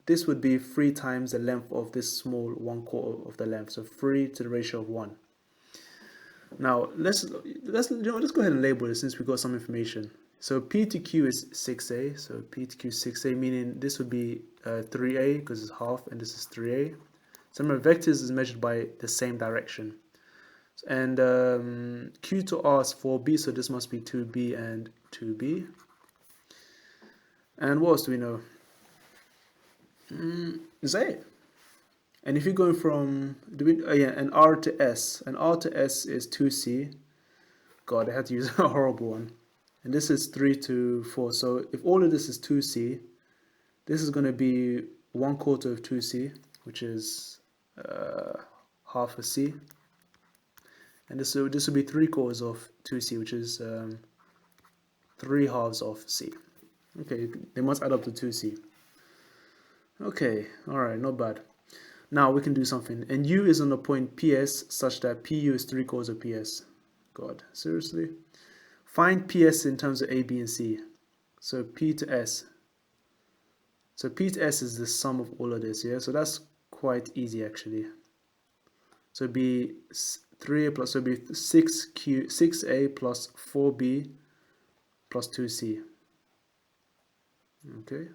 this would be 3 times the length of this small 1/4 of the length. So 3 to the ratio of 1. Now let's go ahead and label this since we got some information. So P to Q is 6a. So P to Q is 6a, meaning this would be 3a because it's half, and this is 3a. So remember, vectors is measured by the same direction. And Q to R is 4b, so this must be 2b and 2b. And what else do we know? Is that it? And if you're going from, and R to S, and R to S is 2c. God, I had to use a horrible one. And this is 3 to 4. So if all of this is 2c, this is going to be 1/4 of 2c, which is half a c. And this will be 3/4 of 2c, which is 3/2 of c. Okay, they must add up to 2c. Okay, alright, not bad. Now we can do something. And U is on the point PS such that PU is 3/4 of PS. God, seriously? Find PS in terms of A, B, and C. So P to S. So P to S is the sum of all of this, yeah? So that's quite easy actually. So it'd be 3A plus, so it'd be 6A plus 4B plus 2C. Okay.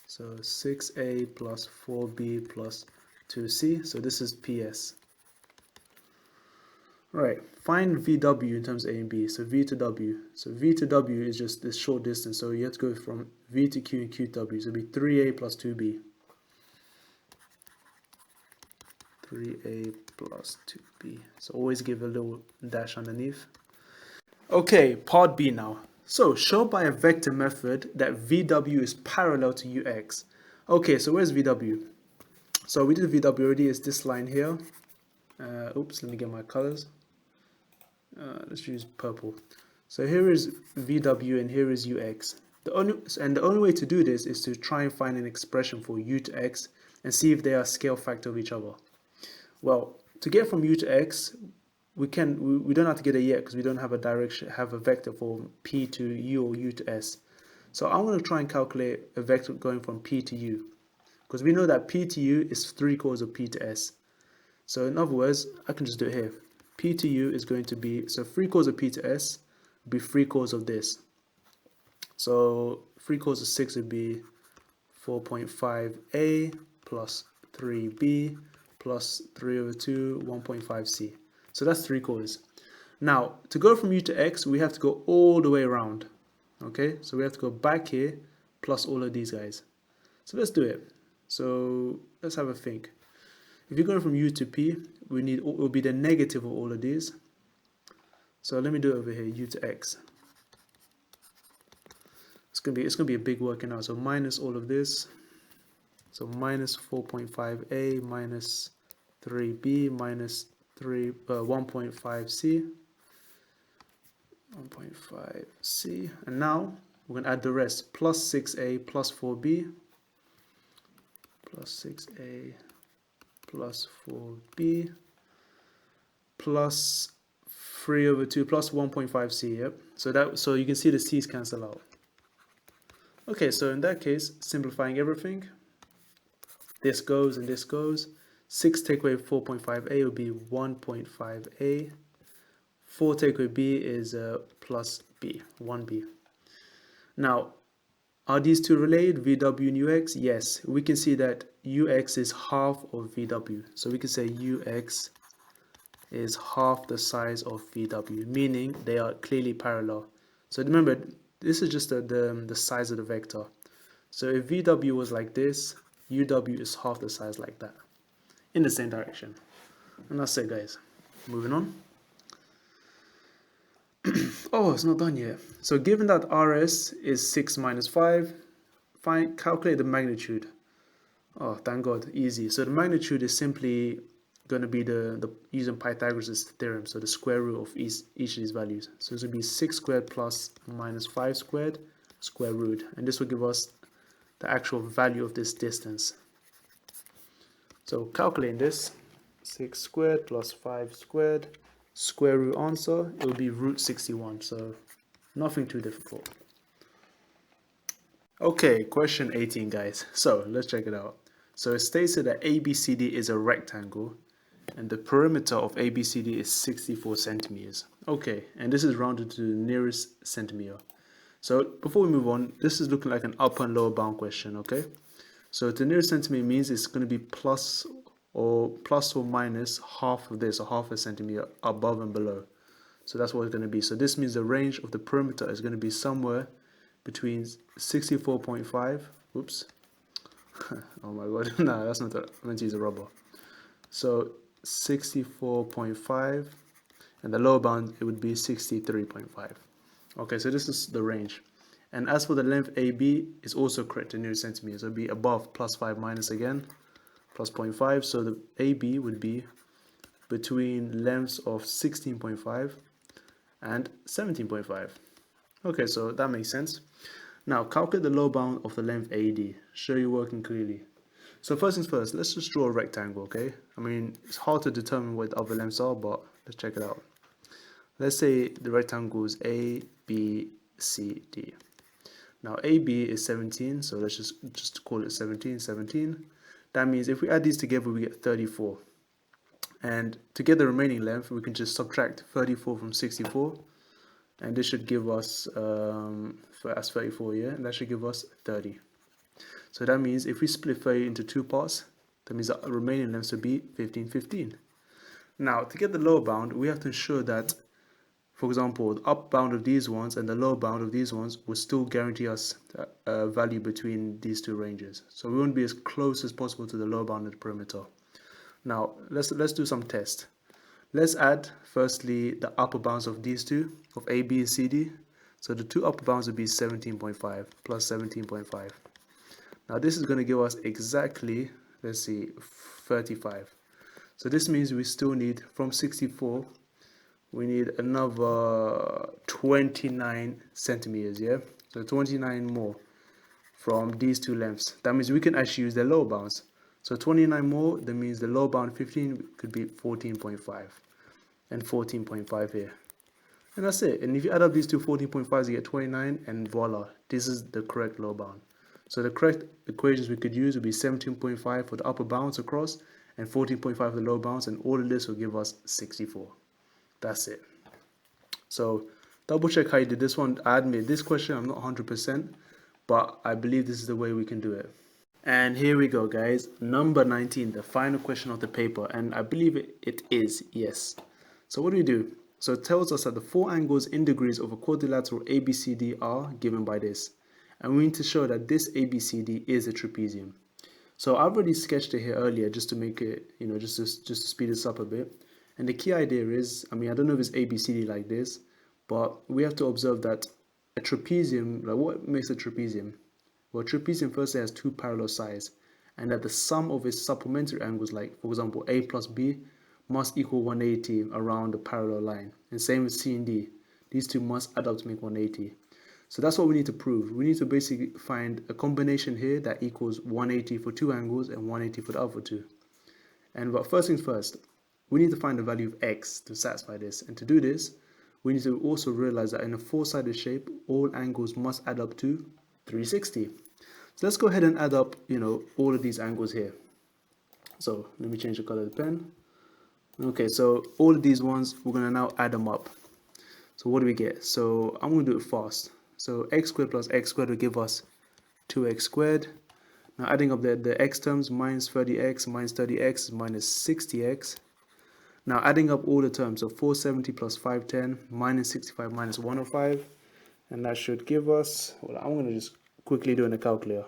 So 6A plus 4B plus 2C. So this is PS. Right, find VW in terms of A and B. So V to W. So V to W is just this short distance. So you have to go from V to Q and Q to W. So it'll be 3A plus 2B. 3A plus 2B. So always give a little dash underneath. Okay, part B now. So show by a vector method that VW is parallel to UX. Okay, so where's VW? So we did VW already. It's this line here. Oops, let me get my colors. Let's use purple. So here is VW and here is UX. The only way to do this is to try and find an expression for U to X and see if they are scale factor of each other. Well, to get from U to X, we don't have to get it yet because we don't have a vector for P to U or U to S. So I'm going to try and calculate a vector going from P to U, because we know that P to U is 3/4 of P to S. So in other words, I can just do it here. P to U is going to be, so 3/4 of P to S would be 3/4 of this. So 3/4 of 6 would be 4.5A plus 3B plus 3/2, 1.5C. So that's 3/4. Now, to go from U to X, we have to go all the way around. Okay, so we have to go back here plus all of these guys. So let's do it. So let's have a think. If you're going from U to P, it will be the negative of all of these. So let me do it over here, U to X. It's gonna be a big working out. So minus all of this. So minus 4.5A minus 3B minus 1.5C. 1.5C. And now we're gonna add the rest. Plus 6A plus 4B plus 6A plus 4B plus 3/2 plus 1.5C. Yep. So you can see the C's cancel out. Okay, so in that case, simplifying everything, this goes and this goes. 6 take away 4.5A will be 1.5A. 4 take away B is plus B, 1B. Now, are these two related, VW and UX? Yes, we can see that UX is half of VW. So we can say UX is half the size of VW, meaning they are clearly parallel. So remember, this is just the size of the vector. So if VW was like this, UW is half the size like that, in the same direction. And that's it, guys. Moving on. Oh, it's not done yet. So given that RS is 6 minus 5, calculate the magnitude. Oh, thank God, easy. So the magnitude is simply going to be the using Pythagoras' theorem, so the square root of each of these values. So this would be 6 squared plus minus 5 squared square root, and this will give us the actual value of this distance. So calculating this, 6 squared plus 5 squared. Square root answer, it will be root 61. So nothing too difficult. Okay, question 18, guys. So let's check it out. So it states that ABCD is a rectangle and the perimeter of ABCD is 64 centimeters. Okay, and this is rounded to the nearest centimeter. So before we move on, this is looking like an upper and lower bound question, okay? So the nearest centimeter means it's going to be plus or minus half of this, or half a centimeter above and below. So that's what it's going to be. So this means the range of the perimeter is going to be somewhere between 64.5, oops, oh my god, no, that's not that, I meant to use a rubber. So 64.5, and the lower bound, it would be 63.5. Okay, so this is the range. And as for the length AB, is also correct in nearest centimeters. So it would be above plus 5 minus again, plus 0.5. So the AB would be between lengths of 16.5 and 17.5. Okay, so that makes sense. Now, calculate the lower bound of the length AD. Show you working clearly. So first things first, let's just draw a rectangle, okay? I mean, it's hard to determine what the other lengths are, but let's check it out. Let's say the rectangle is A, B, C, D. Now, AB is 17, so let's just call it 17. That means if we add these together, we get 34. And to get the remaining length, we can just subtract 34 from 64. And this should give us, that's 34, yeah? And that should give us 30. So that means if we split 30 into two parts, that means the remaining lengths would be 15. Now, to get the lower bound, we have to ensure that, for example, the upper bound of these ones and the lower bound of these ones will still guarantee us a value between these two ranges. So we want to be as close as possible to the lower bound of the perimeter. Now, let's do some tests. Let's add, firstly, the upper bounds of these two, of A, B, and C, D. So the two upper bounds would be 17.5 plus 17.5. Now this is going to give us exactly, let's see, 35. So this means we still need, from 64, we need another 29 centimeters, yeah? So 29 more from these two lengths. That means we can actually use their lower bounds. So 29 more, that means the lower bound 15 could be 14.5 and 14.5 here. And that's it. And if you add up these two 14.5s, you get 29, and voila, this is the correct lower bound. So the correct equations we could use would be 17.5 for the upper bounds across and 14.5 for the lower bounds, and all of this will give us 64. That's it. So double check how you did this one. I admit this question I'm not 100%, but I believe this is the way we can do it. And here we go, guys. Number 19, the final question of the paper, and I believe it is, yes. So what do? So it tells us that the four angles in degrees of a quadrilateral ABCD are given by this. And we need to show that this ABCD is a trapezium. So I've already sketched it here earlier just to make it, just to speed this up a bit. And the key idea is, I mean, I don't know if it's ABCD like this, but we have to observe that a trapezium, like what makes a trapezium? Well, a trapezium firstly has two parallel sides, and that the sum of its supplementary angles, like for example A plus B, must equal 180 around the parallel line. And same with C and D. These two must add up to make 180. So that's what we need to prove. We need to basically find a combination here that equals 180 for two angles and 180 for the other two. But first things first, we need to find the value of x to satisfy this. And to do this, we need to also realize that in a four-sided shape, all angles must add up to 360. So let's go ahead and add up, all of these angles here. So let me change the color of the pen. Okay, so all of these ones, we're going to now add them up. So what do we get? So I'm going to do it fast. So x squared plus x squared will give us 2x squared. Now adding up the x terms, minus 30x minus 30x is minus 60x. Now adding up all the terms, so 470 plus 510 minus 65 minus 105. And that should give us, well, I'm going to just quickly do it in a calculator.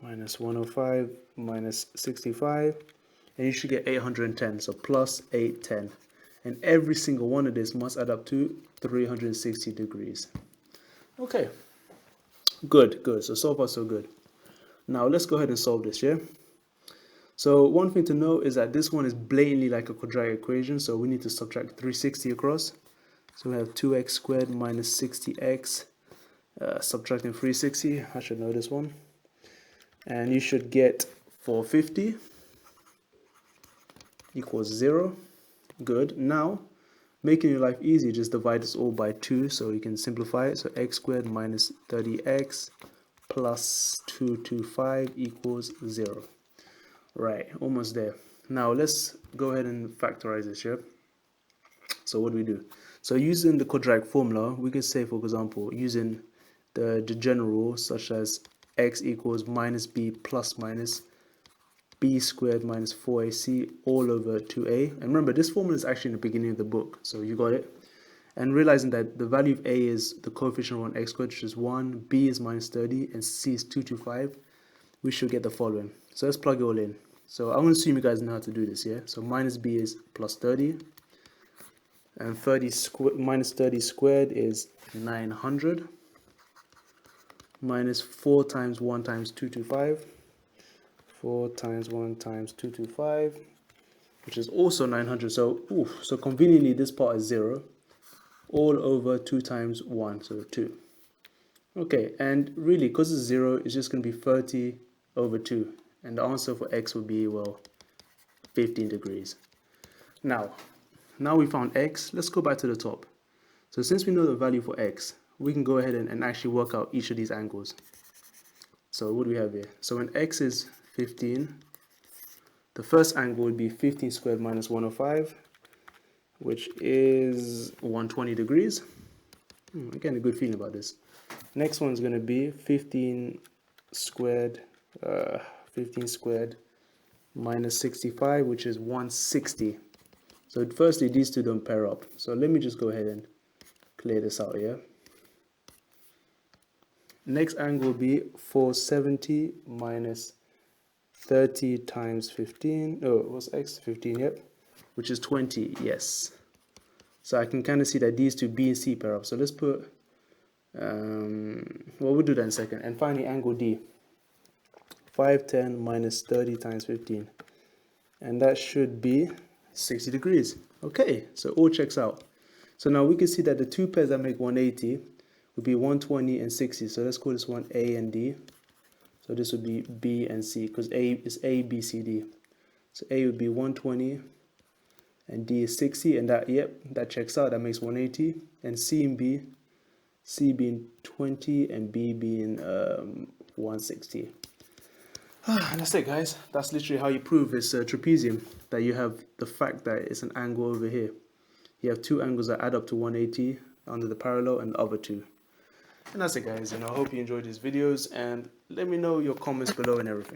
Minus 105 minus 65. And you should get 810, so plus 810. And every single one of this must add up to 360 degrees. Okay, good. So far so good. Now let's go ahead and solve this, yeah? So one thing to know is that this one is blatantly like a quadratic equation, so we need to subtract 360 across. So we have 2x squared minus 60x, subtracting 360, I should know this one. And you should get 450 equals 0. Good. Now, making your life easy, just divide this all by 2 so you can simplify it. So x squared minus 30x plus 225 equals 0. Right, almost there. Now let's go ahead and factorize this, yeah? So what do we do? So using the quadratic formula, we can say, for example, using the general rule, such as x equals minus b plus minus b squared minus 4ac all over 2a. And remember, this formula is actually in the beginning of the book, so you got it. And realizing that the value of a is the coefficient on x squared, which is 1, b is minus 30, and c is 225, we should get the following. So let's plug it all in. So I'm going to assume you guys know how to do this, yeah? So minus b is plus 30, and minus 30 squared is 900, minus 4 times 1 times 225, 4 times 1 times 225, which is also 900. So, so conveniently, this part is 0, all over 2 times 1, so 2. Okay, and really, because it's 0, it's just going to be 30 over 2. And the answer for x would be, well, 15 degrees. Now we found x. Let's go back to the top. So since we know the value for x, we can go ahead and actually work out each of these angles. So what do we have here? So when x is 15, the first angle would be 15 squared minus 105, which is 120 degrees. I'm getting a good feeling about this. Next one's going to be 15 squared minus 65, which is 160. So firstly, these two don't pair up. So let me just go ahead and clear this out here. Next angle will be 470 minus 30 times 15. Oh, what's x? 15, yep. Which is 20, yes. So I can kind of see that these two b and c pair up. So let's put, well, we'll do that in a second. And finally, angle D. 510 minus 30 times 15. And that should be 60 degrees. Okay, so all checks out. So now we can see that the two pairs that make 180 would be 120 and 60. So let's call this one A and D. So this would be B and C, because A is A, B, C, D. So A would be 120 and D is 60, and that, yep, that checks out. That makes 180. And C and B, C being 20 and B being 160. And that's it, guys. That's literally how you prove it's a trapezium, that you have the fact that it's an angle over here. You have two angles that add up to 180 under the parallel and the other two. And that's it, guys. And I hope you enjoyed these videos, and let me know your comments below and everything.